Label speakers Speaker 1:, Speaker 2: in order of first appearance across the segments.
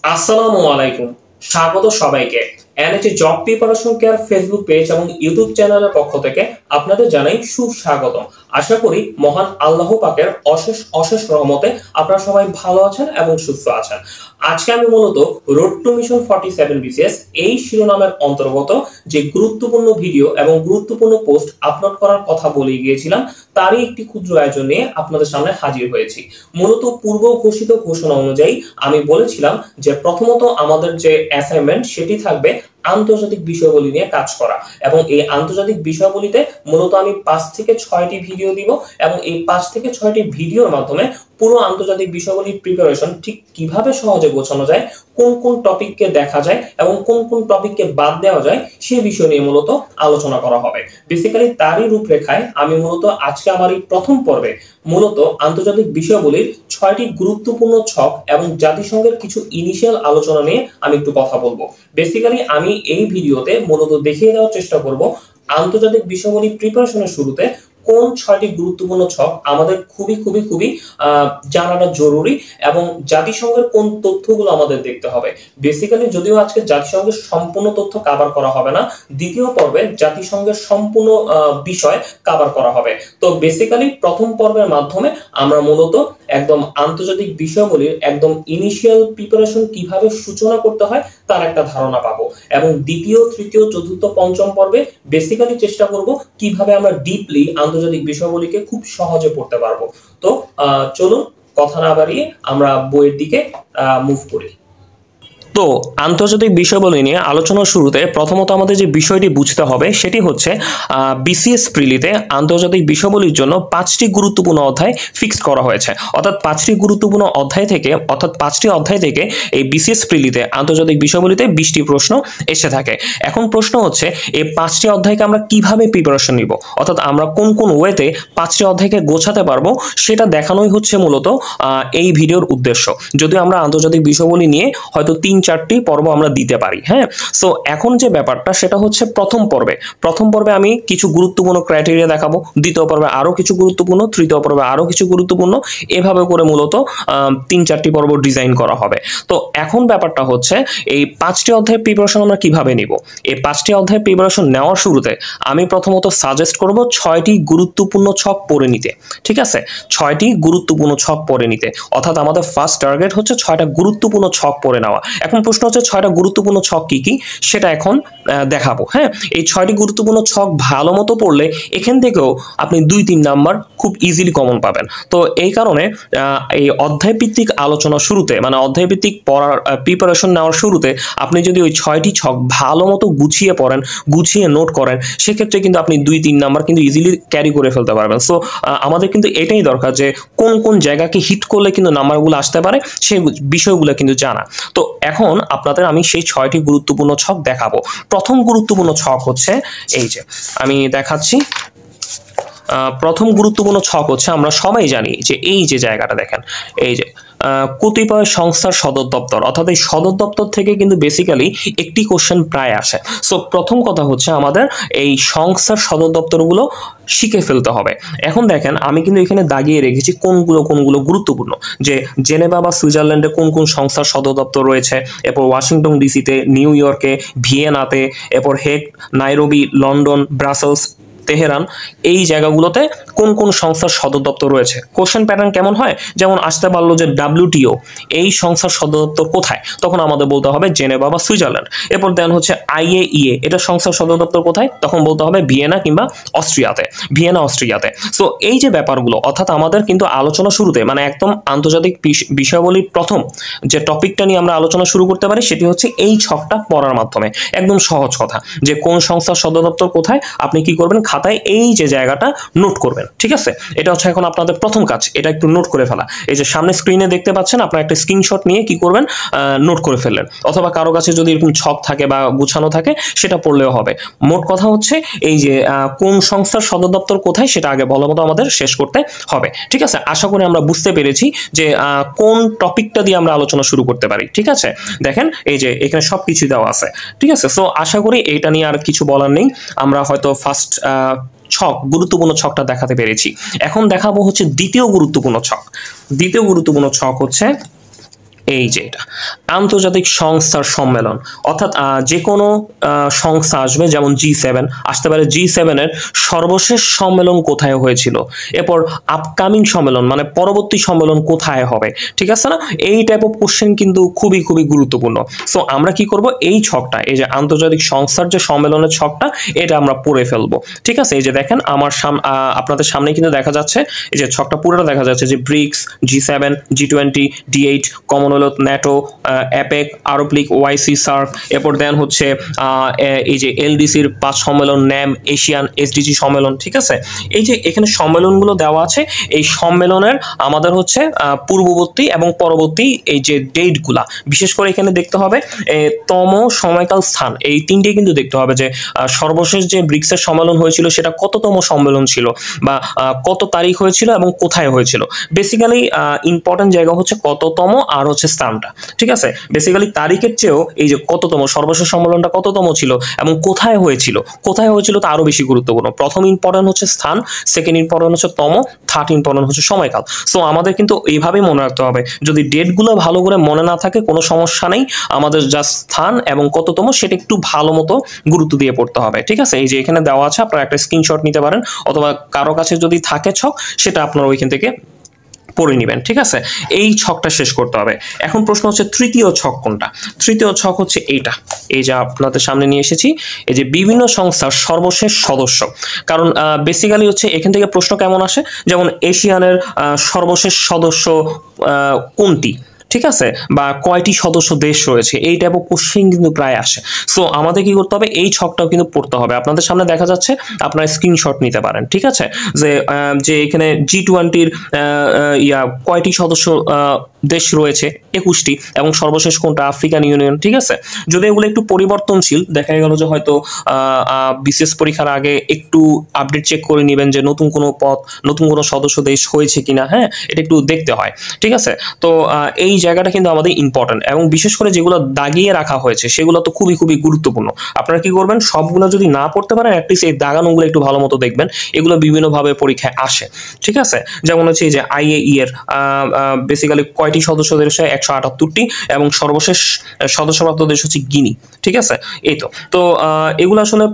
Speaker 1: আসসালামু আলাইকুম। স্বাগত সবাইকে এনএচএ job preparation care Facebook page এবং ইউটিউব চ্যানেলের পক্ষ থেকে আপনাদের জানাই সুস্বাগতম। আশা করি মহান আল্লাহ পাকের অশেষ অশেষ রহমতে আপনারা সবাই ভালো আছেন এবং সুস্থ আছেন। আজকে আমি মূলত রোড টু মিশন 47 বিসিএস এই শিরোনামের অন্তর্গত যে গুরুত্বপূর্ণ ভিডিও এবং গুরুত্বপূর্ণ পোস্ট আপলোড করার কথা বলে গিয়েছিলাম তারই একটি ক্ষুদ্র আয়োজন নিয়ে আপনাদের সামনে হাজির হয়েছি। মূলত পূর্ব ঘোষিত ঘোষণা অনুযায়ী আমি বলেছিলাম যে প্রথমত আমাদের যে অ্যাসাইনমেন্ট সেটি থাকবে আন্তর্জাতিক বিষয়বলি নিয়ে কাজ করা, এবং এই আন্তর্জাতিক বিষয়বলিতে মূলত আমি 5 থেকে 6টি ভিডিও দিব এবং এই 5 থেকে 6টি ভিডিওর মাধ্যমে পুরো আন্তর্জাতিক বিষয়বলির প্রিপারেশন ঠিক কিভাবে সহজে গোছানো যায়, কোন কোন টপিককে দেখা যায় এবং কোন কোন টপিককে বাদ দেওয়া যায় সেই বিষয় নিয়ে মূলত আলোচনা করা হবে। বেসিক্যালি তারই রূপরেখায় আমি মূলত আজকে আমার এই প্রথম পর্বে মূলত আন্তর্জাতিক বিষয়বলির 6টি গুরুত্বপূর্ণ ছক এবং জাতিসংঘের কিছু ইনিশিয়াল আলোচনা নিয়ে আমি একটু কথা বলবো। বেসিক্যালি আমি এই ভিডিওতে মূলত দেখিয়ে দেওয়ার চেষ্টা করব আন্তর্জাতিক বিষয়বলি প্রিপারেশনের শুরুতে কোন 6টি গুরুত্বপূর্ণ ছক আমাদের খুবই খুবই খুবই জানাটা জরুরি এবং জাতিসংঘের কোন তথ্যগুলো আমাদের দেখতে হবে। বেসিক্যালি যদিও আজকে জাতিসংঘের সম্পূর্ণ তথ্য কভার করা হবে না, দ্বিতীয় পর্বে জাতিসংঘের সম্পূর্ণ বিষয় কভার করা হবে। তো বেসিক্যালি প্রথম পর্বের মাধ্যমে আমরা মূলত একদম আন্তর্জাতিক বিষয়গুলির একদম ইনিশিয়াল প্রিপারেশন কিভাবে সূচনা করতে হয় তার একটা ধারণা পাবো, এবং দ্বিতীয়, তৃতীয়, চতুর্থ, পঞ্চম পর্বে বেসিক্যালি চেষ্টা করব কিভাবে আমরা ডিপলি আন্তর্জাতিক বিষয়গুলিকে খুব সহজে পড়তে পারবো। তো চলুন কথা না বাড়িয়ে আমরা বইয়ের দিকে মুভ করি। তো আন্তর্জাতিক বিষয়বলি নিয়ে আলোচনার শুরুতে প্রথমত আমাদের যে বিষয়টি বুঝতে হবে সেটি হচ্ছে বিসিএস প্রিলিতে আন্তর্জাতিক বিষয়বলির জন্য 5টি গুরুত্বপূর্ণ অধ্যায় ফিক্সড করা হয়েছে। অর্থাৎ 5টি গুরুত্বপূর্ণ অধ্যায় থেকে এই বিসিএস প্রিলিতে আন্তর্জাতিক বিষয়বলিতে 20টি প্রশ্ন এসে থাকে। এখন প্রশ্ন হচ্ছে এই 5টি অধ্যায়কে আমরা কিভাবে প্রিপারেশন নিব, অর্থাৎ আমরা কোন কোন ওয়েতে 5টি অধ্যায়কে গোছাতে পারবো সেটা দেখানোই হচ্ছে মূলত এই ভিডিওর উদ্দেশ্য। যদিও আমরা আন্তর্জাতিক বিষয়বলি নিয়ে হয়তো 3-4টি পর্ব আমরা দিতে পারি। হ্যাঁ, সো এখন যে ব্যাপারটা সেটা হচ্ছে প্রথম পর্বে আমি কিছু গুরুত্বপূর্ণ ক্রাইটেরিয়া দেখাবো, দ্বিতীয় পর্বে আরো কিছু গুরুত্বপূর্ণ, তৃতীয় পর্বে আরো কিছু গুরুত্বপূর্ণ, এভাবে করে মূলত 3-4টি পর্ব ডিজাইন করা হবে। তো এখন ব্যাপারটা হচ্ছে এই 5টি অধ্যায়ের প্রিপারেশন আমরা কিভাবে নিব। এই 5টি অধ্যায়ের প্রিপারেশন নেওয়ার শুরুতে আমি প্রথমত সাজেস্ট করব 6টি গুরুত্বপূর্ণ ছক পড়ে নিতে। ঠিক আছে, 6টি গুরুত্বপূর্ণ ছক পড়ে নিতে, অর্থাৎ আমাদের ফার্স্ট টার্গেট হচ্ছে 6টা গুরুত্বপূর্ণ ছক পড়ে নেওয়া। এখন প্রশ্ন হচ্ছে 6টা গুরুত্বপূর্ণ ছক কি কি সেটা এখন দেখাবো। হ্যাঁ, এই 6টি গুরুত্বপূর্ণ ছক ভালো মতো পড়লে এখান থেকেও আপনি 2-3 নাম্বার খুব ইজিলি কমন পাবেন। তো এই কারণে এই অধ্যায় ভিত্তিক আলোচনা শুরুতে, মানে অধ্যায় ভিত্তিক পড়ার প্রিপারেশন নেওয়ার শুরুতে আপনি যদি ওই 6টি ছক ভালো মতো গুছিয়ে পড়েন, গুছিয়ে নোট করেন, সেক্ষেত্রে কিন্তু আপনি 2-3 নাম্বার কিন্তু ইজিলি ক্যারি করে ফেলতে পারবেন। সো আমাদের কিন্তু এটাই দরকার যে কোন কোন জায়গাকে হিট করলে কিন্তু নাম্বারগুলো আসতে পারে সেই বিষয়গুলো কিন্তু জানা। তো এখন আপনাদের আমি সেই 6টি গুরুত্বপূর্ণ ছক দেখাবো। প্রথম গুরুত্বপূর্ণ ছক হচ্ছে এই যে আমি দেখাচ্ছি। প্রথম গুরুত্বপূর্ণ ছক হচ্ছে, আমরা সবাই জানি যে এই যে জায়গাটা দেখেন, এই যে কতিপয় সংস্থার সদর দপ্তর, অর্থাৎ এই সদর দপ্তর থেকে কিন্তু বেসিক্যালি একটি কোশ্চেন প্রায় আসে। সো প্রথম কথা হচ্ছে আমাদের এই সংস্থার সদর দপ্তরগুলো শিখে ফেলতে হবে। এখন দেখেন আমি কিন্তু এখানে দাগিয়ে রেখেছি কোনগুলো গুরুত্বপূর্ণ, যে জেনেভা বা সুইজারল্যান্ডে কোন কোন সংস্থার সদর দপ্তর রয়েছে, এরপর ওয়াশিংটন ডিসিতে, নিউ ইয়র্কে, ভিয়েনাতে, এরপর Hague, Nairobi, London, Brussels, Tehran, এই জায়গাগুলোতে কোন কোন সংস্থার সদর দপ্তর রয়েছে। কোশ্চেন প্যাটার্ন কেমন হয়, যেমন আসতে পারলো যে WTO এই সংস্থার সদর দপ্তর কোথায়, তখন আমাদের বলতে হবে জেনেভা বা সুইজারল্যান্ড। এরপর দেন হচ্ছে IAEA, এটা সংস্থার সদর দপ্তর কোথায়, তখন বলতে হবে ভিয়েনা অস্ট্রিয়াতে। সো এই যে ব্যাপারগুলো, অর্থাৎ আমাদের কিন্তু আলোচনা শুরুতে, মানে একদম আন্তর্জাতিক বিষয়াবলীর প্রথম যে টপিকটা নিয়ে আমরা আলোচনা শুরু করতে পারি সেটি হচ্ছে এই ছকটা পড়ার মাধ্যমে। একদম সহজ কথা, যে কোন সংস্থার সদর দপ্তর কোথায়, আপনি কি করবেন, খাতায় এই যে জায়গাটা নোট করবেন। ঠিক আছে, এটা হচ্ছে এখন আপনাদের প্রথম কাজ, এটা একটু নোট করে ফেলা। এই যে সামনে স্ক্রিনে দেখতে পাচ্ছেন, আপনারা একটা স্ক্রিনশট নিয়ে কি করবেন, নোট করে ফেললেন, অথবা কারো কাছে যদি এরকম ছক থাকে বা গুছানো থাকে সেটা পড়লেও হবে। মোট কথা হচ্ছে এই যে কোন সংস্থার সদর দপ্তর কোথায় সেটা আগে ভালো মতো আমাদের শেষ করতে হবে। ঠিক আছে, আশা করি আমরা বুঝতে পেরেছি যে কোন টপিকটা দিয়ে আমরা আলোচনা শুরু করতে পারি। ঠিক আছে, দেখেন এই যে এখানে সবকিছু দেওয়া আছে। ঠিক আছে, সো আশা করি এটা নিয়ে আর কিছু বলার নেই। আমরা হয়তো ফার্স্ট গুরুত্বপূর্ণ ছকটা দেখাতে পেরেছি। এখন দেখাবো হচ্ছে দ্বিতীয় গুরুত্বপূর্ণ ছক হচ্ছে এই যে এটা আন্তর্জাতিক সংস্থার সম্মেলন, অর্থাৎ যে কোনো সংস্থা আসবে, যেমন G7 আসতে পারে। G7 এর সর্বশেষ সম্মেলন কোথায় হয়েছিল, এরপর আপকামিং সম্মেলন মানে পরবর্তী সম্মেলন কোথায় হবে, ঠিক আছে না? এই টাইপ অফ কোশ্চেন কিন্তু খুবই খুবই গুরুত্বপূর্ণ। সো আমরা কি করব, এই ছকটা, এই যে আন্তর্জাতিক সংস্থার যে সম্মেলনের ছকটা, এটা আমরা পড়ে ফেলবো, ঠিক আছে? এই যে দেখেন আমার আপনাদের সামনে কিন্তু দেখা যাচ্ছে, এই যে ছকটা পুরোটা দেখা যাচ্ছে যে BRICS, G7, G20, D8, Commonwealth, NATO, APEC, Arab League, OIC, SAARC, এরপর দেন হচ্ছে এই যে এলডিসির 5 সম্মেলন, ন্যাম, এশিয়ান, এসডিজি সম্মেলন, ঠিক আছে? এই যে এখানে সম্মেলনগুলো দেওয়া আছে, এই সম্মেলনের আমাদের হচ্ছে পূর্ববর্তী এবং পরবর্তী এই যে ডেটগুলা বিশেষ করে এখানে দেখতে হবে, তম, সময়কাল, স্থান, এই তিনটেই কিন্তু দেখতে হবে যে সর্বশেষ যে ব্রিক্সের সম্মেলন হয়েছিল সেটা কততম সম্মেলন ছিল বা কত তারিখ হয়েছিল এবং কোথায় হয়েছিল। বেসিক্যালি ইম্পর্টেন্ট জায়গা হচ্ছে কততম আর হচ্ছে স্থানটা, ঠিক আছে? বেসিক্যালি তারিখের চেয়েও এই যে কততম, সর্বশেষ সম্মেলনটা কততম ছিল এবং কোথায় হয়েছিল তা আরো বেশি গুরুত্বপূর্ণ। প্রথম ইম্পর্টেন্ট হচ্ছে স্থান, সেকেন্ড ইম্পর্টেন্ট হচ্ছে তম, থার্ড ইম্পর্টেন্ট হচ্ছে সময়কাল। সো আমাদের কিন্তু এইভাবেই মনে রাখতে হবে। যদি ডেটগুলো ভালো করে মনে না থাকে কোনো সমস্যা নেই, আমাদের জাস্ট স্থান এবং কততম সেটা একটু ভালো মতো গুরুত্ব দিয়ে পড়তে হবে, ঠিক আছে? এই যে এখানে দেওয়া আছে, আপনারা একটা স্ক্রিনশট নিতে পারেন, অথবা কারো কাছে যদি থাকে ছক সেটা আপনারা ওইখান থেকে পড়ে নেবেন, ঠিক আছে? এই ছকটা শেষ করতে হবে। এখন প্রশ্ন হচ্ছে তৃতীয় ছক কোনটা? তৃতীয় ছক হচ্ছে এইটা, এই যে আপনাদের সামনে নিয়ে এসেছি, এই যে বিভিন্ন সংস্থার সর্বশেষ সদস্য। কারণ বেসিক্যালি হচ্ছে এখান থেকে প্রশ্ন কেমন আসে, যেমন এশিয়ানের সর্বশেষ সদস্য কোনটি, ঠিক আছে, বা কয়টি সদস্য দেশ রয়েছে, এই টাইপ অফ কোশ্চেন কিন্তু প্রায় আসে। সো আমাদের কি করতে হবে, এই ছকটাও কিন্তু পড়তে হবে। আপনাদের সামনে দেখা যাচ্ছে, আপনারা স্ক্রিনশট নিতে পারেন, ঠিক আছে? যে এখানে G20-র কয়টি সদস্য দেশ রয়েছে, 21টি, এবং সর্বশেষ কোনটা, আফ্রিকান ইউনিয়ন, ঠিক আছে? যদি এগুলো একটু পরিবর্তনশীল, দেখা গেল যে হয়তো বিসিএস পরীক্ষার আগে একটু আপডেট চেক করে নেবেন যে নতুন কোনো সদস্য দেশ হয়েছে কিনা, হ্যাঁ, এটা একটু দেখতে হয়, ঠিক আছে? তো এই জায়গাটা কিন্তু আমাদের ইম্পর্টেন্ট, এবং বিশেষ করে যেগুলো দাগিয়ে রাখা হয়েছে সেগুলো তো খুবই খুবই গুরুত্বপূর্ণ। আপনারা কি করবেন, সবগুলো যদি না পড়তে পারেন, অ্যাটলিস্ট এই দাগানোগুলো একটু ভালো মতো দেখবেন, এগুলো বিভিন্নভাবে পরীক্ষায় আসে, ঠিক আছে? যেমন হচ্ছে এই যে IAE এর বেসিক্যালি কয়টি সদস্য দেশ, 178টি, এবং সর্বশেষ সদস্যপ্রাপ্ত দেশ হচ্ছে গিনি, ঠিক আছে? এই তো এগুলো আসলে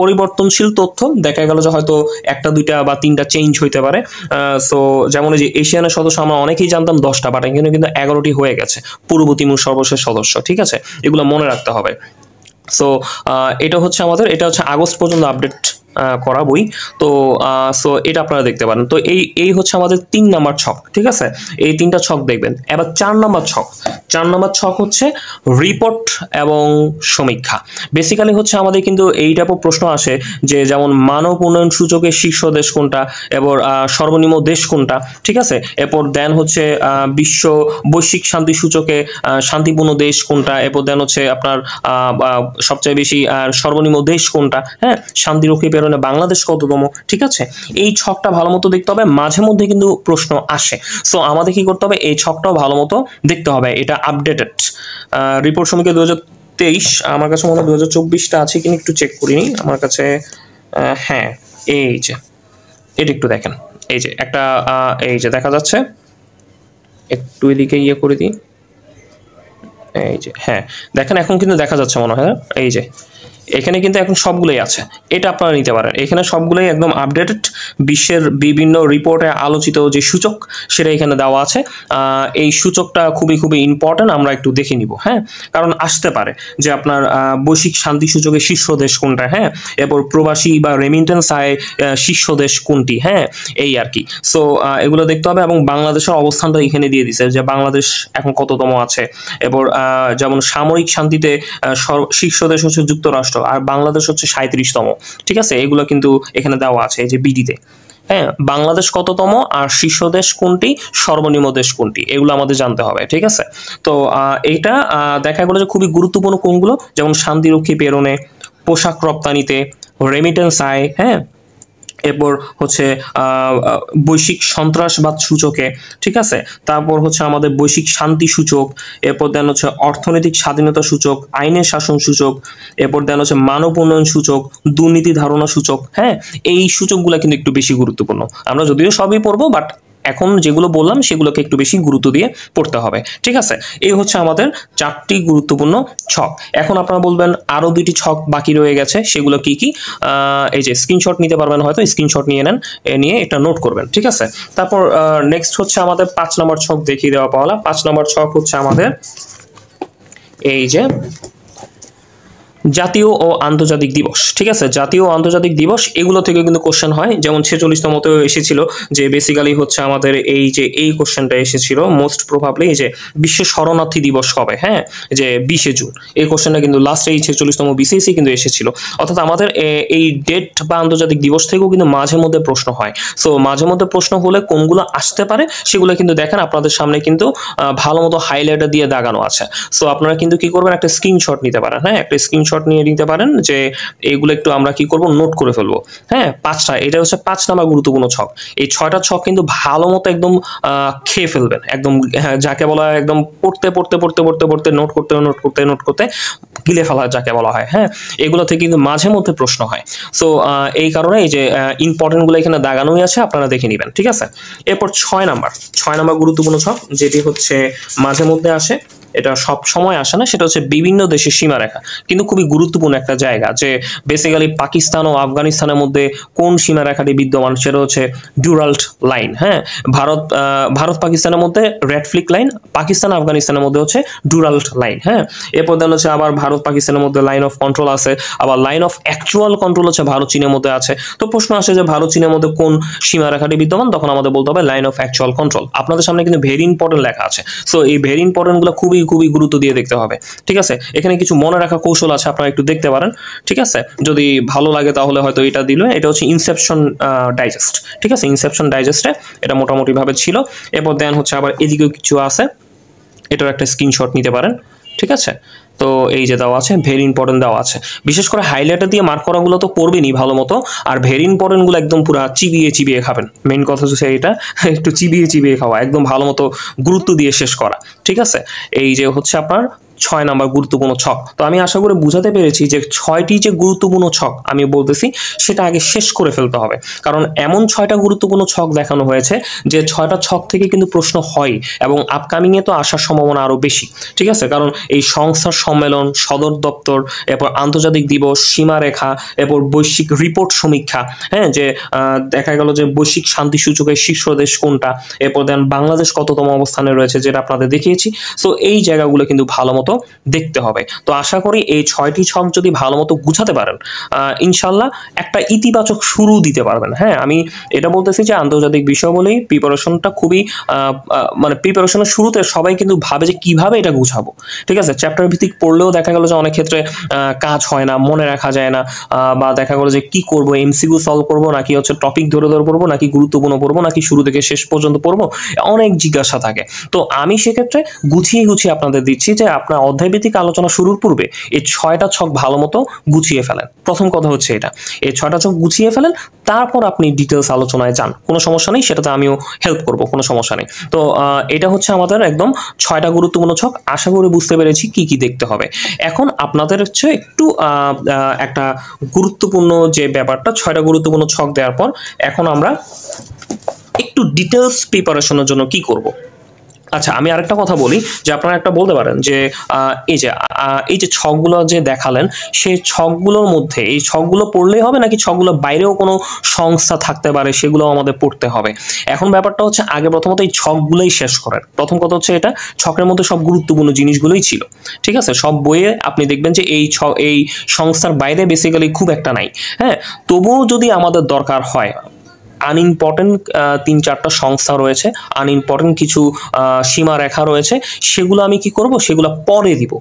Speaker 1: পরিবর্তনশীল তথ্য, দেখা গেল যে হয়তো একটা দুইটা বা তিনটা চেঞ্জ হইতে পারে। সো যেমন এই যে এশিয়ানের সদস্য আমরা অনেকেই জানতাম 10টা, বাট এখানে কিন্তু 11টি হয়ে গেছে, পূর্ব তিমুর সর্বশেষ সদস্য, ঠিক আছে? এগুলো মনে রাখতে হবে। সো এটা হচ্ছে আগস্ট পর্যন্ত আপডেট করা বই। তো সো এটা আপনারা দেখতে পারেন। তো এই হচ্ছে আমাদের 3 নাম্বার ছক, ঠিক আছে? এই 3টা ছক দেখবেন। এবার 4 নাম্বার ছক হচ্ছে রিপোর্ট এবং সমীক্ষা। বেসিক্যালি হচ্ছে আমাদের কিন্তু এই টাইপের প্রশ্ন আসে যে যেমন মানব উন্নয়ন সূচকের শীর্ষ দেশ কোনটা, এরপর সর্বনিম্ন দেশ কোনটা, ঠিক আছে? এরপর দেন হচ্ছে বৈশ্বিক শান্তি সূচকে শান্তিপূর্ণ দেশ কোনটা, এরপর দেন হচ্ছে আপনার সবচেয়ে বেশি সর্বনিম্ন দেশ কোনটা, হ্যাঁ, শান্তিরক্ষী প্রেরণে বাংলাদেশ কততম, ঠিক আছে? এই ছকটা ভালো মতো দেখতে হবে, মাঝে মধ্যে কিন্তু প্রশ্ন আসে। সো আমাদের কি করতে হবে, এই ছকটাও ভালো মতো দেখতে হবে। এটা আপডেটেড রিপোর্ট সমীক্ষা 2023, আমার কাছে মনে হয় 2024টা আছে কিনা একটু চেক করিনি আমার কাছে। হ্যাঁ, এই যে এটা একটু দেখেন, এই যে একটা এই যে দেখা যাচ্ছে, একটু এদিকে করে দিই, এই যে হ্যাঁ দেখেন, এখন কিন্তু দেখা যাচ্ছে মনে হয়, এই যে এখানে কিন্তু এখন সবগুলোই আছে, এটা আপনারা নিতে পারেন। এখানে সবগুলোই একদম আপডেটেড, বিশ্বের বিভিন্ন রিপোর্টে আলোচিত যে সূচক সেটা এখানে দেওয়া আছে। এই সূচকটা খুবই খুবই ইম্পর্টেন্ট, আমরা একটু দেখে নিব, হ্যাঁ, কারণ আসতে পারে যে আপনার বৈশ্বিক শান্তি সূচকের শীর্ষ দেশ কোনটা, হ্যাঁ, এরপর প্রবাসী বা রেমিটেন্স আয় শীর্ষ দেশ কোনটি, হ্যাঁ, এই আর কি। সো এগুলো দেখতে হবে, এবং বাংলাদেশের অবস্থানটা এখানে দিয়ে দিছে যে বাংলাদেশ এখন কততম আছে। এরপর যেমন সামরিক শান্তিতে শীর্ষ দেশ হচ্ছে যুক্তরাষ্ট্র, আর বাংলাদেশ হচ্ছে 37তম, ঠিক আছে? এগুলো কিন্তু এখানে দেওয়া আছে এই যে বিডিতে, হ্যাঁ, বাংলাদেশ কততম আর শীর্ষ দেশ কোনটি, সর্বনিম্ন দেশ কোনটি, এগুলো আমাদের জানতে হবে, ঠিক আছে? তো এইটা দেখা গেলো যে খুবই গুরুত্বপূর্ণ কোনগুলো, যেমন শান্তিরক্ষী প্রেরণে, পোশাক রপ্তানিতে, রেমিটেন্স আয়, হ্যাঁ, এরপর হচ্ছে বৈশ্বিক সন্ত্রাসবাদ সূচকে, ঠিক আছে? তারপর হচ্ছে আমাদের বৈশ্বিক শান্তি সূচক, এরপর দেন হচ্ছে অর্থনৈতিক স্বাধীনতা সূচক, আইনের শাসন সূচক, এরপর দেন হচ্ছে মানব উন্নয়ন সূচক, দুর্নীতি ধারণা সূচক, হ্যাঁ, এই সূচকগুলো কিন্তু একটু বেশি গুরুত্বপূর্ণ। আমরা যদিও সবই পড়বো, বাট এখন যেগুলো বললাম সেগুলোকে একটু বেশি গুরুত্ব দিয়ে পড়তে হবে, ঠিক আছে। এই হচ্ছে আমাদের 4টি গুরুত্বপূর্ণ ছক। এখন আপনারা বলবেন আরও 2টি ছক বাকি রয়ে গেছে, সেগুলো কি কি? এই যে স্ক্রিনশট নিতে পারবেন, হয়তো স্ক্রিনশট নিয়ে নেন, নিয়ে এটা নোট করবেন, ঠিক আছে। তারপর নেক্সট হচ্ছে আমাদের 5 নম্বর ছক দেখিয়ে দেওয়া পাওয়া। 5 নম্বর ছক হচ্ছে আমাদের এই যে জাতীয় ও আন্তর্জাতিক দিবস, ঠিক আছে। জাতীয় ও আন্তর্জাতিক দিবস এগুলো থেকে কিন্তু কোশ্চেন হয়, যেমন 46তমতেও এসেছিল যে বেসিক্যালি হচ্ছে আমাদের এই যে এই কোশ্চেনটা এসেছিল মোস্ট প্রবাবলি যে বিশ্ব শরণার্থী দিবস কবে, হ্যাঁ, যে 20শে জুন। এই কোশ্চেনটা কিন্তু লাস্ট এই 46তম বিসিএসই কিন্তু এসেছিল। অর্থাৎ আমাদের এই ডেট বা আন্তর্জাতিক দিবস থেকেও কিন্তু মাঝে মধ্যে প্রশ্ন হয়। সো মাঝে মধ্যে প্রশ্ন হলে কোনগুলো আসতে পারে সেগুলো কিন্তু দেখেন আপনাদের সামনে কিন্তু ভালো মতো হাইলাইটার দিয়ে দাগানো আছে। সো আপনারা কিন্তু কি করবেন, একটা স্ক্রিনশট নিতে পারেন, হ্যাঁ, একটা স্ক্রিনশট নিয়ে নিতে পারেন যে এইগুলো একটু আমরা কি করব, নোট করে ফেলবো, হ্যাঁ। 5টা, এটা হচ্ছে 5 নাম্বার গুরুত্বপূর্ণ ছক। এই 6টা ছক কিন্তু ভালো মতো একদম খেয়ে ফেলবেন, একদম যাকে বলা হয় একদম পড়তে পড়তে পড়তে পড়তে পড়তে নোট করতে নোট করতে নোট করতে গিলে ফেলা যাকে বলা হয়, হ্যাঁ। এগুলো থেকে কিন্তু মাঝে মধ্যে প্রশ্ন হয়। সো এই কারণে এই যে ইম্পর্টেন্টগুলো এখানে দাগানোই আছে, আপনারা দেখে নেবেন, ঠিক আছে। এরপর 6 নাম্বার গুরুত্বপূর্ণ ছক, যেটি হচ্ছে মাঝে মধ্যে আসে, এটা সব সময় আসে না, সেটা হচ্ছে বিভিন্ন দেশের সীমারেখা। কিন্তু খুবই গুরুত্বপূর্ণ একটা জায়গা, যে বেসিক্যালি পাকিস্তান ও আফগানিস্তানের মধ্যে কোন সীমারেখাটি বিদ্যমান, সেটা হচ্ছে ডুরাল্ট লাইন, হ্যাঁ। ভারত পাকিস্তানের মধ্যে রেড ফ্লিক লাইন, পাকিস্তান আফগানিস্তানের মধ্যে হচ্ছে ডুরাল্ট লাইন, হ্যাঁ। এরপর দেন হচ্ছে আবার ভারত পাকিস্তানের মধ্যে লাইন অফ কন্ট্রোল আছে, আবার লাইন অফ অ্যাকচুয়াল কন্ট্রোল হচ্ছে ভারত চীনের মধ্যে আছে। তো প্রশ্ন আসে যে ভারত চীনের মধ্যে কোন সীমারেখাটি বিদ্যমান, তখন আমাদের বলতে হবে লাইন অফ অ্যাকচুয়াল কন্ট্রোল। আপনাদের সামনে কিন্তু ভেরি ইম্পর্টেন্ট লেখা আছে। সো এই ভেরি ইম্পর্টেন্টগুলো খুবই গুরুত্ব দিয়ে দেখতে হবে, ঠিক আছে। এখানে কিছু মনে রাখা কৌশল আছে, আপনারা একটু দেখতে পারেন, ঠিক আছে। যদি ভালো লাগে তাহলে হয়তো এটা দিলে, এটা হচ্ছে ইনসেপশন ডাইজেস্ট, ঠিক আছে। ইনসেপশন ডাইজেস্টে এটা মোটামুটি ভাবে ছিল। এরপর দেন হচ্ছে আবার এদিকেও কিছু আছে, এটার একটা স্ক্রিনশট নিতে পারেন, ঠিক আছে। তো এই যে দেওয়া আছে, ভেরি ইম্পর্টেন্ট দেওয়া আছে। বিশেষ করে হাইলাইটার দিয়ে মার্ক করাগুলো তো পড়বেনই ভালো মতো, আর ভেরি ইম্পর্টেন্টগুলো একদম পুরো চিবিয়ে খাবেন। মেইন কথা হচ্ছে এটা, একটু চিবিয়ে খাওয়া, একদম ভালো মতো গুরুত্ব দিয়ে শেষ করা, ঠিক আছে। এই যে হচ্ছে আপনার 6 নাম্বার গুরুত্বপূর্ণ ছক। তো আমি আশা করি বুঝাতে পেরেছি যে 6টি যে গুরুত্বপূর্ণ ছক আমি বলতেছি সেটা আগে শেষ করে ফেলতে হবে, কারণ এমন 6টা গুরুত্বপূর্ণ ছক দেখানো হয়েছে যে 6টা ছক থেকে কিন্তু প্রশ্ন হয়, এবং আপকামিংয়ে তো আসার সম্ভাবনা আরও বেশি, ঠিক আছে। কারণ এই সংস্থার সম্মেলন, সদর দপ্তর, এরপর আন্তর্জাতিক দিবস, সীমারেখা, এরপর বৈশ্বিক রিপোর্ট সমীক্ষা, হ্যাঁ, যে দেখা গেল যে বৈশ্বিক শান্তি সূচকের শীর্ষ দেশ কোনটা, এরপর দেন বাংলাদেশ কততম অবস্থানে রয়েছে, যেটা আপনাদের দেখিয়েছি। সো এই জায়গাগুলো কিন্তু ভালো মতো দেখতে হবে। তো আশা করি এই 6টি ছক যদি ভালো মতো গুছাতে পারেন, ইনশাল্লাহ একটা ইতিবাচক শুরু দিতে পারবেন, হ্যাঁ। আমি এটা বলতেছি যে আন্তর্জাতিক বিষয় বলেই প্রিপারেশনটা খুবই মানে প্রিপারেশনের শুরুতে সবাই কিন্তু ভাবে যে কিভাবে এটা গুছাবো, ঠিক আছে। চ্যাপ্টার ভিত্তিক পড়লেও দেখা গেল যে অনেক ক্ষেত্রে কাজ হয় না, মনে রাখা যায় না, বা দেখা গেল যে কি করবো, এমসিকিউ সলভ করবো নাকি হচ্ছে টপিক ধরে পড়বো, নাকি গুরুত্বপূর্ণ পড়বো, নাকি শুরু থেকে শেষ পর্যন্ত পড়বো, অনেক জিজ্ঞাসা থাকে। তো আমি সেক্ষেত্রে গুছিয়ে আপনাদের দিচ্ছি যে আপনার অধ্যায়ভিত্তিক আলোচনা শুরুর পূর্বে এই 6টা ছক ভালো মতো গুছিয়ে ফেলেন। প্রথম কথা হচ্ছে এটা, এই 6টা ছক গুছিয়ে ফেলেন, তারপর আপনি ডিটেলস আলোচনায় যান, কোনো সমস্যা নেই, সেটাতে আমিও হেল্প করব, কোনো সমস্যা নেই। তো এটা হচ্ছে আমাদের একদম 6টা গুরুত্বপূর্ণ ছক। আশা করি বুঝতে পেরেছি কি কি দেখতে হবে। এখন আপনাদের হচ্ছে একটু একটা গুরুত্বপূর্ণ যে ব্যাপারটা, 6টা গুরুত্বপূর্ণ ছক দেওয়ার পর এখন আমরা একটু ডিটেলস প্রিপারেশনের জন্য কি করব। আচ্ছা, আমি আরেকটা কথা বলি যে আপনারা একটা বলতে পারেন যে এই যে ছকগুলো যে দেখালেন, সেই ছকগুলোর মধ্যে এই ছকগুলো পড়লেই হবে নাকি ছকগুলোর বাইরেও কোনো সংস্থা থাকতে পারে, সেগুলো আমাদের পড়তে হবে। এখন ব্যাপারটা হচ্ছে আগে প্রথমত এই ছকগুলোই শেষ করেন। প্রথম কথা হচ্ছে এটা ছকের মধ্যে সব গুরুত্বপূর্ণ জিনিসগুলোই ছিল, ঠিক আছে। সব বইয়ে আপনি দেখবেন যে এই সংস্থার বাইরে বেসিক্যালি খুব একটা নাই, হ্যাঁ। তবুও যদি আমাদের দরকার হয়, আনইম্পর্টেন্ট 3-4টা সংস্থা রয়েছে, আনইম্পর্টেন্ট কিছু সীমারেখা রয়েছে, সেগুলো আমি কি করব, সেগুলো পরে দিব।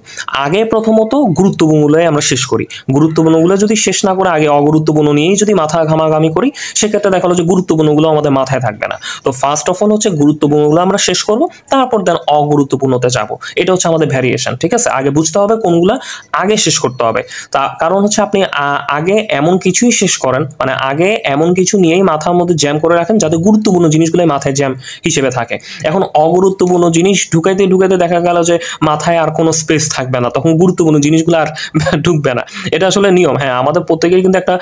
Speaker 1: আগে প্রথমত গুরুত্বপূর্ণগুলোই আমরা শেষ করি। গুরুত্বপূর্ণগুলো যদি শেষ না করে আগে অগুরুত্বপূর্ণ নিয়েই যদি মাথা ঘামাঘামি করি, সেক্ষেত্রে দেখা গেলো যে গুরুত্বপূর্ণগুলো আমাদের মাথায় থাকবে না। তো ফার্স্ট অফ অল হচ্ছে গুরুত্বপূর্ণগুলো আমরা শেষ করব, তারপর দেন অগুরুত্বপূর্ণতে যাব। এটা হচ্ছে আমাদের ভ্যারিয়েশন, ঠিক আছে। আগে বুঝতে হবে কোনগুলো আগে শেষ করতে হবে। কারণ হচ্ছে আপনি আগে এমন কিছুই শেষ করেন, মানে আগে এমন কিছু নিয়েই মাথার মধ্যে মধ্যে জ্যাম করে রাখেন, যাতে গুরুত্বপূর্ণ জিনিসগুলো মাথায় জ্যাম হিসেবে থাকে। এখন অগুরুত্বপূর্ণ জিনিস ঢুকাইতে ঢুকাইতে দেখা গেল যে মাথায় আর কোনো স্পেস থাকবে না, তখন গুরুত্বপূর্ণ জিনিসগুলো আর ঢুকবে না। এটা আসলে নিয়ম। হ্যাঁ, আমাদের প্রত্যেকের কিন্তু একটা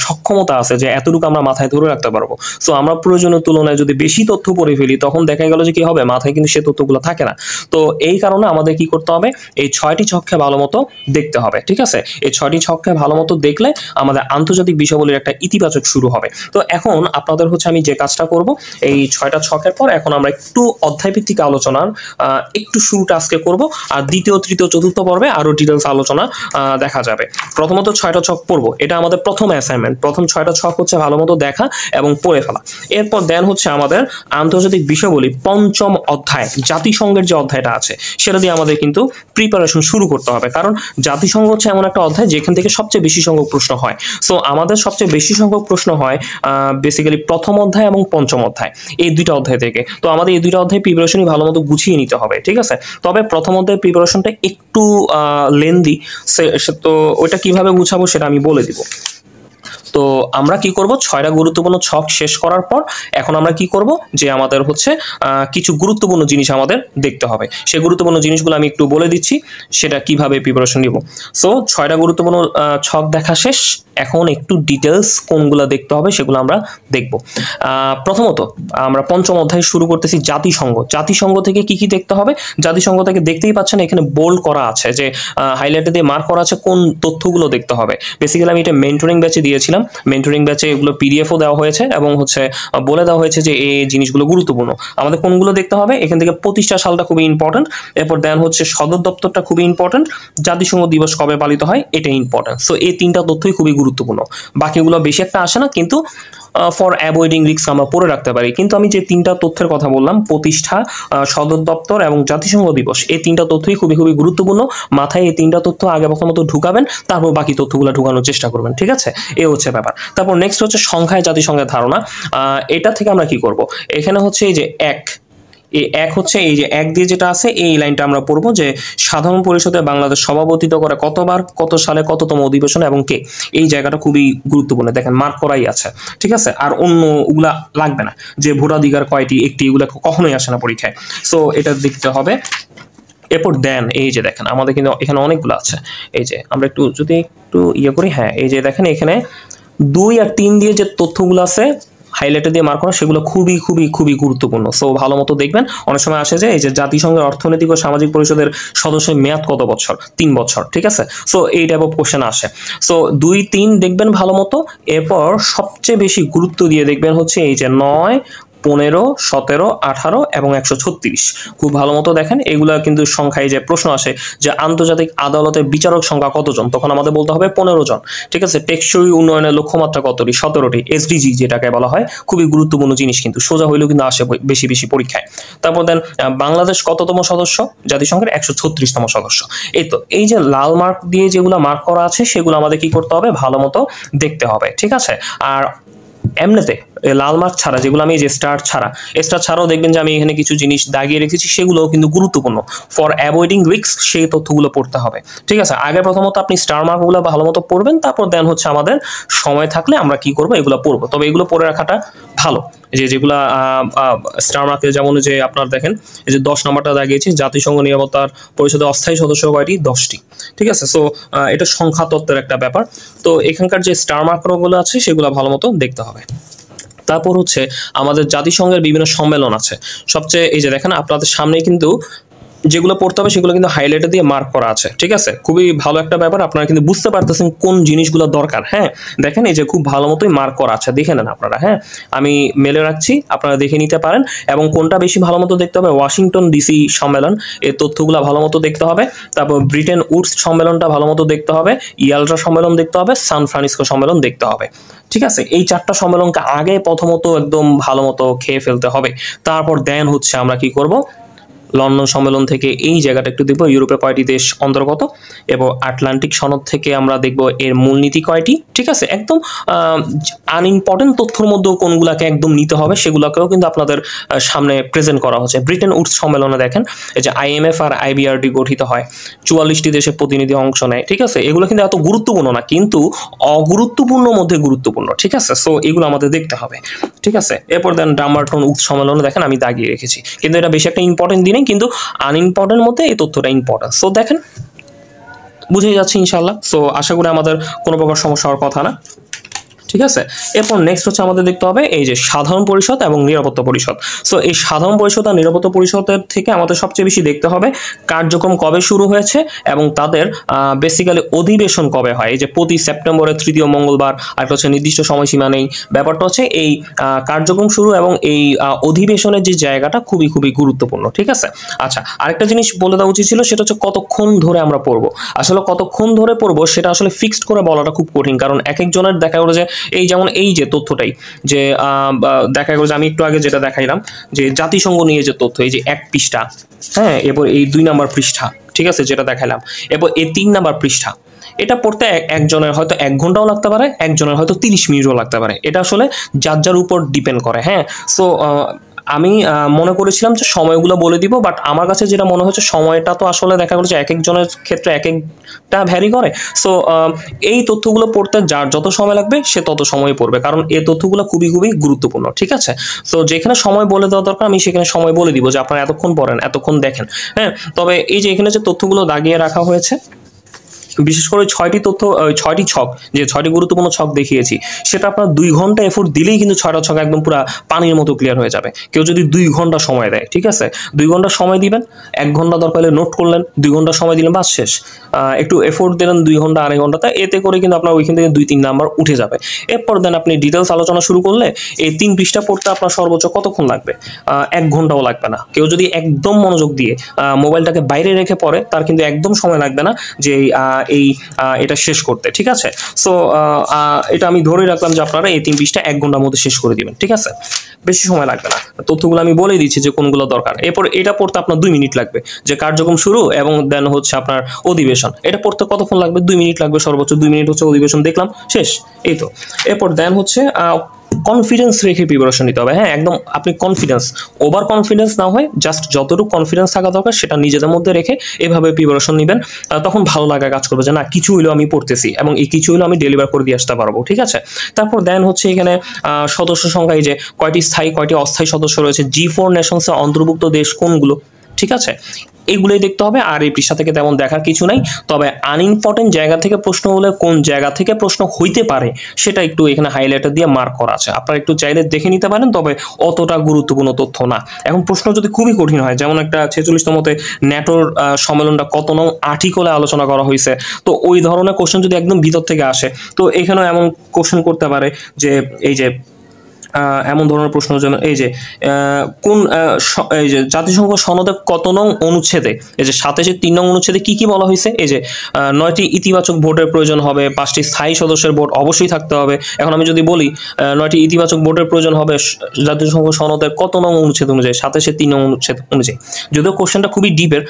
Speaker 1: সক্ষমতা আছে যে এতটুকু আমরা মাথায় ধরে রাখতে পারবো। সো আমরা প্রয়োজনের তুলনায় যদি বেশি তথ্য পড়ে ফেলি, তখন দেখা গেল যে কি হবে, মাথায় কিন্তু সে তথ্যগুলো থাকে না। তো এই কারণে আমাদের কি করতে হবে, এই 6টি ছককে ভালো মতো দেখতে হবে। ঠিক আছে, এই 6টি ছককে ভালো মতো দেখলে আমাদের আন্তর্জাতিক বিষয়াবলীর একটা ইতিবাচক শুরু হবে। তো এখন আপনাদের হচ্ছে আমি যে কাজটা করব, এই 6টা ছকের পর এখন আমরা একটু অধ্যায়ভিত্তিক আলোচনার একটু শুরুটা আজকে করব, আর দ্বিতীয়, তৃতীয়, চতুর্থ পর্বে আরো ডিটেলস আলোচনা দেখা যাবে। প্রথমত 6টা ছক পড়বো, এটা আমাদের প্রথম অ্যাসাইনমেন্ট। প্রথম 6টা ছক হচ্ছে ভালো মতো দেখা এবং পড়ে ফেলা। এরপর দেন হচ্ছে আমাদের আন্তর্জাতিক বিষয়াবলী 5ম অধ্যায়, জাতিসংঘের যে অধ্যায়টা আছে সেটা দিয়ে আমাদের কিন্তু প্রিপারেশন শুরু করতে হবে, কারণ জাতিসংঘ হচ্ছে এমন একটা অধ্যায় যেখান থেকে সবচেয়ে বেশি সংখ্যক প্রশ্ন হয়। সো আমাদের সবচেয়ে বেশি সংখ্যক প্রশ্ন হয় বেসিক্যালি প্রথম অধ্যায় এবং 5ম অধ্যায়, এই দুইটা অধ্যায় থেকে। তো আমাদের এই দুইটা অধ্যায় প্রিপারেশনই ভালো মতো গুছিয়ে নিতে হবে। ঠিক আছে, তবে প্রথম অধ্যায়ের প্রিপারেশনটা একটু লেন্দি, তো ওইটা কিভাবে গুছাবো সেটা আমি বলে দিব। তো আমরা কি করব, 6টা গুরুত্বপূর্ণ ছক শেষ করার পর এখন আমরা কি করব, যে আমাদের হচ্ছে কিছু গুরুত্বপূর্ণ জিনিস আমাদের দেখতে হবে। সেই গুরুত্বপূর্ণ জিনিসগুলো আমি একটু বলে দিচ্ছি, সেটা কিভাবে প্রিপারেশন নিব। সো 6টা গুরুত্বপূর্ণ ছক দেখা শেষ, এখন একটু ডিটেলস কোনগুলো দেখতে হবে সেগুলো আমরা দেখব। প্রথমত আমরা 5ম অধ্যায় শুরু করতেছি, জাতিসংঘ। জাতিসংঘ থেকে কি কি দেখতে হবে, জাতিসংঘ থেকে দেখতেই পাচ্ছেন এখানে বোল্ড করা আছে, যে হাইলাইটে দিয়ে মার্ক করা আছে কোন তথ্যগুলো দেখতে হবে। বেসিক্যালি আমি এটা মেন্টরিং ব্যাচে দিয়েছিলাম, মেন্টরিং ব্যাচে এগুলো পিডিএফও দেওয়া হয়েছে এবং হচ্ছে বলে দেওয়া হয়েছে যে এই জিনিসগুলো গুরুত্বপূর্ণ। আমাদের কোনগুলো দেখতে হবে, এখান থেকে প্রতিষ্ঠা সালটা খুবই ইম্পর্টেন্ট, এরপর দেন হচ্ছে সদর দপ্তরটা খুবই ইম্পর্টেন্ট, জাতিসংঘ দিবস কবে পালিত হয় এটা ইম্পর্টেন্ট। সো এই 3টা তথ্যই খুবই গুরুত্বপূর্ণ। বাকিগুলো বেশি একটা আসে না, কিন্তু ফর অ্যাভয়েডিং রিস্ক আমরা পড়ে রাখতে পারি। কিন্তু আমি যে 3টা তথ্যের কথা বললাম, প্রতিষ্ঠা, সদর দপ্তর এবং জাতিসংঘ দিবস, এই 3টা তথ্যই খুবই খুবই গুরুত্বপূর্ণ। মাথায় এই 3টা তথ্য আগে প্রথমত ঢুকাবেন, তারপর বাকি তথ্যগুলো ঢুকানোর চেষ্টা করবেন। ঠিক আছে, এই হচ্ছে ব্যাপার। তারপর নেক্সট হচ্ছে সংখ্যায় জাতিসংঘের ধারণা। এটা থেকে আমরা কি করব, এখানে হচ্ছে এই যে এক হচ্ছে এই যে 1 দিয়ে যেটা আছে এই লাইনটা আমরা পড়বো, যে সাধারণ পরিষদে বাংলাদেশ সভাপতিত্ব করে কতবার, কত সালে, কততম অধিবেশন এবং কে। এই জায়গাটা খুবই গুরুত্বপূর্ণ, দেখেন মার্ক করাই আছে। ঠিক আছে, আর অন্য ওগুলা লাগবে না, যে ভোটাধিকার কয়টি, একটি, এগুলা কখনোই আসে না পরীক্ষায়। সো এটা দেখতে হবে। এরপর দেন এই যে দেখেন আমাদের কিন্তু এখানে অনেকগুলো আছে, এই যে আমরা যদি একটু করি, হ্যাঁ এই যে দেখেন এখানে 2 আর 3 দিয়ে যে তথ্যগুলো আছে হাইলাইটে দিয়ে মার্ক করা, সেগুলো খুবই খুবই খুবই গুরুত্বপূর্ণ। সো ভালো মতো দেখবেন। অনেক সময় আসে যে এই যে জাতিসংঘের অর্থনৈতিক ও সামাজিক পরিষদের সদস্যের মেয়াদ কত বছর, 3 বছর। ঠিক আছে, সো এই টাইপ অফ কোশ্চেন আসে। সো 2, 3 দেখবেন ভালো মতো। এরপর সবচেয়ে বেশি গুরুত্ব দিয়ে দেখবেন হচ্ছে এই যে 9, 15, 17, 18 এবং 136। খুব ভালো মতো দেখেন, এগুলা কিন্তু সংখ্যায় যে প্রশ্ন আসে যে আন্তর্জাতিক আদালতের বিচারক সংখ্যা কতজন, তখন আমাদের বলতে হবে 15 জন। ঠিক আছে, টেকসই উন্নয়নের লক্ষ্যমাত্রা কতটি, 17টি। এসডিজি যেটাকে বলা হয়, খুবই গুরুত্বপূর্ণ জিনিস, কিন্তু সোজা হইলেও কিন্তু আসে বেশি বেশি পরীক্ষায়। তারপর দেন বাংলাদেশ কততম সদস্য, জাতিসংঘের 136তম সদস্য। এই যে লাল মার্ক দিয়ে যেগুলো মার্ক করা আছে সেগুলো আমাদের কি করতে হবে, ভালো মতো দেখতে হবে। ঠিক আছে, আর এমনিতে লাল মার্ক ছাড়া, যেগুলো আমি যে স্টার ছাড়াও দেখবেন যে আমি এখানে কিছু জিনিস দাগিয়ে রেখেছি, সেগুলোও কিন্তু গুরুত্বপূর্ণ। ফর অ্যাভয়েডিং রিস্ক সেই তথ্যগুলো পড়তে হবে। ঠিক আছে, আগে প্রথমত আপনি স্টার মার্কগুলো ভালো মতো পড়বেন, তারপর দেন হচ্ছে আমাদের সময় থাকলে আমরা কি করবো, এগুলো পড়বো। তবে এগুলো পড়ে রাখাটা ভালো, যেগুলা স্টার মার্কে, যেমন যে আপনার দেখেন এই যে 10 নম্বরটা দাগিয়েছি, জাতিসংঘ নিরাপত্তার পরিষদের অস্থায়ী সদস্য কয়টি, 10টি। ঠিক আছে, সো এটা সংখ্যা তত্ত্বের একটা ব্যাপার। তো এখানকার যে স্টার মার্কগুলো আছে সেগুলো ভালো মতো দেখতে হবে। তারপর হচ্ছে আমাদের জাতিসংঘের বিভিন্ন সম্মেলন আছে সবচেয়ে, এই যে দেখেন আপনাদের সামনে কিন্তু যেগুলো পড়তে হবে সেগুলো কিন্তু হাইলাইটে দিয়ে মার্ক করা আছে। ঠিক আছে, খুবই ভালো একটা ব্যাপার, আপনারা কিন্তু বুঝতে পারতেছেন কোন জিনিসগুলো দরকার। হ্যাঁ দেখেন এই যে খুব ভালো মতোই মার্ক করা আছে, দেখে নেন আপনারা। হ্যাঁ আমি মেলে রাখছি, আপনারা দেখে নিতে পারেন। এবং কোনটা বেশি ভালো মতো দেখতে হবে, ওয়াশিংটন ডিসি সম্মেলন, এই তথ্যগুলো ভালো মতো দেখতে হবে। তারপর ব্রিটেন উডস সম্মেলনটা ভালো মতো দেখতে হবে, ইয়ালটা সম্মেলন দেখতে হবে, সান ফ্রান্সিসকো সম্মেলন দেখতে হবে। ঠিক আছে, এই 4টা সম্মেলনকে আগে প্রথমত একদম ভালো মতো খেয়ে ফেলতে হবে। তারপর দেন হচ্ছে আমরা কি করব, লন্ডন সম্মেলন থেকে এই জায়গাটা একটু দেখবো, ইউরোপে কয়টি দেশ অন্তর্গত, এবং আটলান্টিক সনদ থেকে আমরা দেখব এর মূলনীতি কয়টি। ঠিক আছে, একদম আনইম্পর্টেন্ট তথ্যের মধ্যেও কোনগুলোকে একদম নিতে হবে সেগুলোকেও কিন্তু আপনাদের সামনে প্রেজেন্ট করা হচ্ছে। ব্রিটেন উডস সম্মেলনে দেখেন এই যে IMF আর IBRD গঠিত হয়, 44টি দেশের প্রতিনিধি অংশ নেয়। ঠিক আছে, এগুলো কিন্তু এত গুরুত্বপূর্ণ না, কিন্তু অগুরুত্বপূর্ণ মধ্যে গুরুত্বপূর্ণ। ঠিক আছে, সো এগুলো আমাদের দেখতে হবে। ঠিক আছে, এরপর দেন ডামার্টন উডস সম্মেলনে দেখেন আমি দাগিয়ে রেখেছি, কিন্তু এটা বেশি একটা ইম্পর্টেন্ট দিনে, কিন্তু আনইম্পর্টেন্ট মধ্যে এই তথ্যটা ইম্পর্টেন্ট। সো দেখেন বুঝে যাচ্ছে ইনশাল্লাহ। সো আশা করি আমাদের কোনো প্রকার সমস্যা হওয়ার কথা না। ঠিক আছে, এরপর নেক্সট হচ্ছে আমাদের দেখতে হবে এই যে সাধারণ পরিষদ এবং নিরাপত্তা পরিষদ। সো এই সাধারণ পরিষদ আর নিরাপত্তা পরিষদের থেকে আমাদের সবচেয়ে বেশি দেখতে হবে কার্যক্রম কবে শুরু হয়েছে এবং তাদের বেসিক্যালি অধিবেশন কবে হয়। এই যে প্রতি সেপ্টেম্বরের 3য় মঙ্গলবার, আর হচ্ছে নির্দিষ্ট সময়সীমা নেই। ব্যাপারটা হচ্ছে এই কার্যক্রম শুরু এবং এই অধিবেশনের যে জায়গাটা খুবই খুবই গুরুত্বপূর্ণ। ঠিক আছে, আচ্ছা আরেকটা জিনিস বলে দেওয়া উচিত ছিল, সেটা হচ্ছে কতক্ষণ ধরে আমরা পড়বো। আসলে কতক্ষণ ধরে পড়বো সেটা আসলে ফিক্সড করে বলাটা খুব কঠিন, কারণ এক একজনের দেখা গেলো যে এই যেমন এই যে তথ্যটাই যে দেখা গেল যে আমি একটু আগে যেটা দেখাইলাম যে জাতিসংঘ নিয়ে যে তথ্য, এই যে 1 পৃষ্ঠা, হ্যাঁ, এরপর এই 2 নাম্বার পৃষ্ঠা, ঠিক আছে, যেটা দেখাইলাম, এরপর এই 3 নাম্বার পৃষ্ঠা, এটা পড়তে একজনের হয়তো 1 ঘন্টাও লাগতে পারে, একজনের হয়তো 30 মিনিটও লাগতে পারে। এটা আসলে যার যার উপর ডিপেন্ড করে। হ্যাঁ, সো আমি মনে করেছিলাম যে সময়গুলো বলে দিব, বাট আমার কাছে যেটা মনে হচ্ছে সময়টা তো আসলে দেখা গেলো যে এক একজনের ক্ষেত্রে এক একটা ভ্যারি করে। সো এই তথ্যগুলো পড়তে যার যত সময় লাগবে সে তত সময় পড়বে, কারণ এই তথ্যগুলো খুবই খুবই গুরুত্বপূর্ণ। ঠিক আছে, সো যেখানে সময় বলে দেওয়া দরকার আমি সেখানে সময় বলে দিব যে আপনারা এতক্ষণ পড়েন, এতক্ষণ দেখেন। হ্যাঁ, তবে এই যে এখানে যে তথ্যগুলো দাগিয়ে রাখা হয়েছে, বিশেষ করে 6টি ছক, যে 6টি গুরুত্বপূর্ণ ছক দেখিয়েছি, সেটা আপনার 2 ঘন্টা এফোর্ট দিলেই কিন্তু 6টা ছক একদম পুরো পানির মতো ক্লিয়ার হয়ে যাবে। কেউ যদি 2 ঘন্টা সময় দেয়, ঠিক আছে, 2 ঘন্টা সময় দিবেন, 1 ঘন্টা দরকার হলে নোট করলেন, 2 ঘন্টা সময় দিলেন, বাস শেষ। একটু এফোর্ট দিলেন 2 ঘন্টা 2.5 ঘন্টাতে, এতে করে কিন্তু আপনার ওইখান থেকে 2-3 নাম্বার উঠে যাবে। এরপর দেন আপনি ডিটেলস আলোচনা শুরু করলে এই 3 পৃষ্ঠা পড়তে আপনার সর্বোচ্চ কতক্ষণ লাগবে? 1 ঘন্টাও লাগবে না। কেউ যদি একদম মনোযোগ দিয়ে মোবাইলটাকে বাইরে রেখে পড়ে, তার কিন্তু একদম সময় লাগবে না যে এটা শেষ করতে। ঠিক আছে, সো এটা আমি ধরে রাখলাম যে আপনারা এই 3 পৃষ্ঠা 1 ঘন্টার মধ্যে শেষ করে দিবেন। ঠিক আছে, বেশি সময় লাগবে না, তথ্যগুলো আমি বলে দিচ্ছি যে কোনগুলো দরকার। এরপর এটা পড়তে আপনার 2 মিনিট লাগবে, যে কার্যক্রম শুরু এবং দেন হচ্ছে আপনার অধিবেশন। এটা পড়তে কতক্ষণ লাগবে? 2 মিনিট লাগবে, সর্বোচ্চ 2 মিনিট হচ্ছে অধিবেশন দেখলাম, শেষ, এই তো। এরপর দেন হচ্ছে কনফিডেন্স রেখে প্রিপারেশন নিতে হবে। হ্যাঁ, একদম আপনি কনফিডেন্স, ওভার কনফিডেন্স না হয়, জাস্ট যতটুকু কনফিডেন্স থাকা দরকার সেটা নিজেদের মধ্যে রেখে এভাবে প্রিপারেশন নেবেন, তখন ভালো লাগা কাজ করবে যে না, কিছু হইলেও আমি পড়তেছি এবং এই কিছু হইলেও আমি ডেলিভার করে দিয়ে আসতে পারবো। ঠিক আছে, তারপর দেন হচ্ছে এখানে সদস্য সংখ্যা, এই যে কয়টি স্থায়ী কয়টি অস্থায়ী সদস্য রয়েছে, G4 নেশনসের অন্তর্ভুক্ত দেশ কোনগুলো, ঠিক আছে, এইগুলোই দেখতে হবে। আর এই পৃষ্ঠা থেকে তেমন দেখার কিছু নাই, তবে আনইম্পর্টেন্ট জায়গা থেকে প্রশ্ন হলে কোন জায়গা থেকে প্রশ্ন হইতে পারে সেটা একটু এখানে হাইলাইটার দিয়ে মার্ক করা আছে, আপনারা একটু চাইলে দেখে নিতে পারেন, তবে অতটা গুরুত্বপূর্ণ তথ্য না। এখন প্রশ্ন যদি খুবই কঠিন হয়, যেমন একটা 46তমতে ন্যাটোর সম্মেলনটা কত নং আর্টিকেলে আলোচনা করা হয়েছে, তো ওই ধরনের কোশ্চেন যদি একদম ভিতর থেকে আসে, তো এখানেও এমন কোশ্চেন করতে পারে যে এই যে এমন ধরনের প্রশ্ন যেন এই যে এই যে জাতিসংঘ সনদে কত নং অনুচ্ছেদে, এই যে 27-3 নং অনুচ্ছেদে কি কি বলা হয়েছে, এই যে 9টি ইতিবাচক ভোটের প্রয়োজন হবে, 5টি স্থায়ী সদস্যের ভোট অবশ্যই থাকতে হবে। এখন আমি যদি বলি 9টি ইতিবাচক ভোটের প্রয়োজন হবে জাতিসংঘ সনদের কত নং অনুচ্ছেদ অনুযায়ী, 27-3 নং অনুচ্ছেদ অনুযায়ী, যদিও কোশ্চেনটা খুবই ডিপের,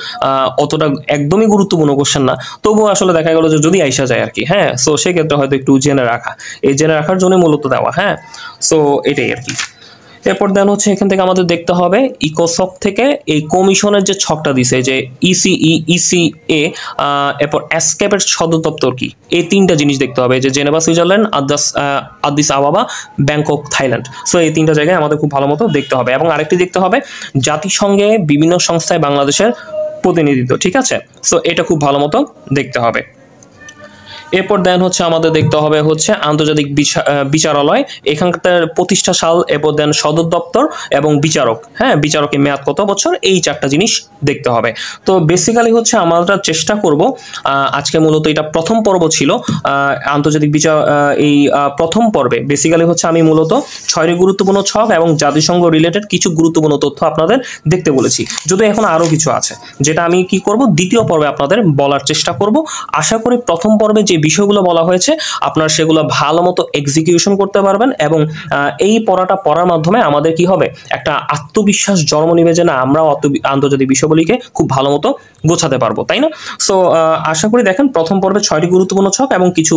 Speaker 1: অতটা একদমই গুরুত্বপূর্ণ কোশ্চেন না, তবুও আসলে দেখা গেল যে যদি আইসা যায় আর কি। হ্যাঁ, সো সেক্ষেত্রে হয়তো একটু জেনে রাখা, এই জেনে রাখার জন্যই মূলত দেওয়া। হ্যাঁ, সো এটাই আর কি। এরপর দেন হচ্ছে এখান থেকে আমাদের দেখতে হবে ইকোসক থেকে এই কমিশনের যে ছকটা দিছে, যে ECA, এরপর অ্যাসকেপের সদর দপ্তর কি, এই 3টা জিনিস দেখতে হবে, যে জেনেভা সুইজারল্যান্ড, আদিস আবাবা, ব্যাংকক থাইল্যান্ড। সো এই 3টা জায়গায় আমাদের খুব ভালো মতো দেখতে হবে। এবং আরেকটি দেখতে হবে জাতিসংঘে বিভিন্ন সংস্থায় বাংলাদেশের প্রতিনিধিত্ব। ঠিক আছে, সো এটা খুব ভালো মতো দেখতে হবে। এরপর দেন হচ্ছে আমাদের দেখতে হবে হচ্ছে আন্তর্জাতিক বিচারালয়, এখানকার প্রতিষ্ঠা সাল, এরপর দেন সদর দপ্তর এবং বিচারক। হ্যাঁ, বিচারকের মেয়াদ কত বছর, এই 4টা জিনিস দেখতে হবে। তো বেসিক্যালি হচ্ছে আমরা চেষ্টা করব, আজকে মূলত এটা প্রথম পর্ব ছিল আন্তর্জাতিক বিচার, এই প্রথম পর্বে বেসিক্যালি হচ্ছে আমি মূলত 6টি গুরুত্বপূর্ণ ছক এবং জাতিসংঘ রিলেটেড কিছু গুরুত্বপূর্ণ তথ্য আপনাদের দেখতে বলেছি, যদি এখন আরও কিছু আছে যেটা আমি কি করব দ্বিতীয় পর্বে আপনাদের বলার চেষ্টা করব। আশা করি প্রথম পর্বে যে যে বিষয়গুলো বলা হয়েছে আপনারা সেগুলো ভালো মতো এক্সিকিউশন করতে পারবেন, এবং এই পড়াটা পড়ার মাধ্যমে আমাদের কি হবে, একটা আত্মবিশ্বাস জন্ম নিবে যে না আমরাও আন্তর্জাতিক বিষয়গুলিকে খুব ভালো মতো গোছাতে পারবো, তাই না? সো আশা করি দেখেন প্রথম পর্বে 6টি গুরুত্বপূর্ণ ছক এবং কিছু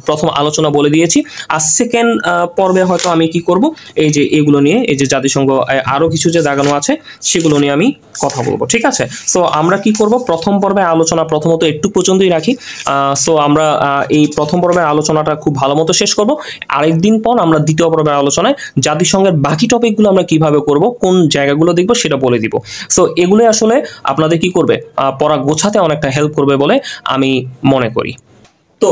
Speaker 1: প্রথম আলোচনা বলে দিয়েছি। আর সেকেন্ড পর্বে হয়তো আমি কি করব, এই যে এগুলো নিয়ে, এই যে জাতিসংঘ আরো কিছু যে দাগানো আছে সেগুলো নিয়ে আমি কথা বলবো, ঠিক আছে? সো আমরা কি করব, প্রথম পর্বে আলোচনা প্রথমত একটু পর্যন্তই রাখি। সো আমরা এই প্রথম পর্বের আলোচনাটা খুব ভালো মতো শেষ করব। আরেকদিন পর আমরা দ্বিতীয় পর্বের আলোচনায় জাতিসংঘের বাকি টপিকগুলো আমরা কিভাবে করব, কোন জায়গাগুলো দেখব সেটা বলে দিব। সো এগুলো আসলে আপনাদের কি করবে, পড়া গোছাতে অনেকটা হেল্প করবে বলে আমি মনে করি। তো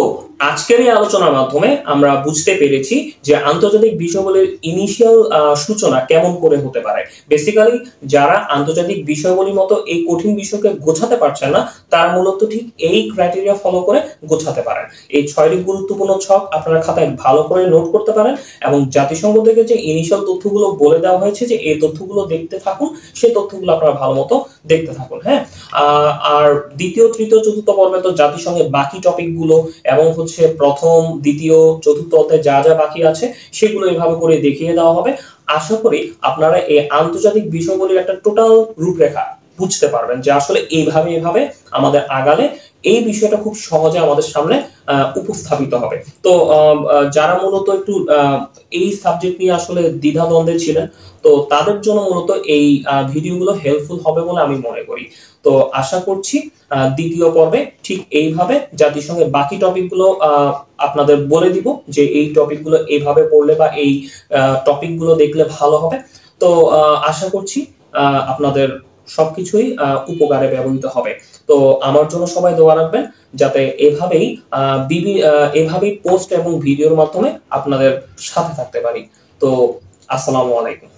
Speaker 1: আজকের এই আলোচনার মাধ্যমে আমরা বুঝতে পেরেছি যে আন্তর্জাতিক বিষয়গুলির ইনিশিয়াল সূচনা কেমন করে হতে পারে। বেসিক্যালি যারা আন্তর্জাতিক বিষয়গুলির মতো এই কঠিন বিষয়কে গোছাতে পারছেন না, তারা মূলত ঠিক এই ক্রাইটেরিয়া ফলো করে গোছাতে পারেন। এই 6টি গুরুত্বপূর্ণ ছক আপনারা খাতায় ভালো করে নোট করতে পারেন, এবং জাতিসংঘ থেকে যে ইনিশিয়াল তথ্যগুলো বলে দেওয়া হয়েছে যে এই তথ্যগুলো দেখতে থাকুন, সেই তথ্যগুলো আপনারা ভালো মতো দেখতে থাকুন। হ্যাঁ, আর দ্বিতীয়, তৃতীয়, চতুর্থ পর্বে তো জাতিসংঘের বাকি টপিকগুলো এবং প্রথম, দ্বিতীয়, চতুর্থ অধ্যায়ে যা যা বাকি আছে সেগুলো এভাবে করে দেখিয়ে দেওয়া হবে। আশা করি আপনারা এই আন্তর্জাতিক বিষয়গুলির একটা টোটাল রূপরেখা বুঝতে পারবেন যে আসলে এইভাবে আমাদের আগালে এই বিষয়টা খুব সহজে আমাদের সামনে উপস্থাপিত হবে। তো যারা মূলত একটু এই সাবজেক্ট নিয়ে আসলে দ্বিধাদ্বন্দ্বে ছিলেন, তো তাদের জন্য মূলত এই ভিডিওগুলো হেল্পফুল হবে বলে আমি মনে করি। তো আশা করছি দ্বিতীয় পর্বে ঠিক এইভাবে জাতিসংঘের বাকি টপিকগুলো আপনাদের বলে দিব যে এই টপিকগুলো এইভাবে পড়লে বা এই টপিকগুলো দেখলে ভালো হবে। তো আশা করছি আপনাদের সবকিছুই উপকারে ব্যবহৃত হবে। তো আমার জন্য সবাই দোয়া রাখবেন যাতে এভাবেই পোস্ট এবং ভিডিওর মাধ্যমে আপনাদের সাথে থাকতে পারি। তো আসসালামু আলাইকুম।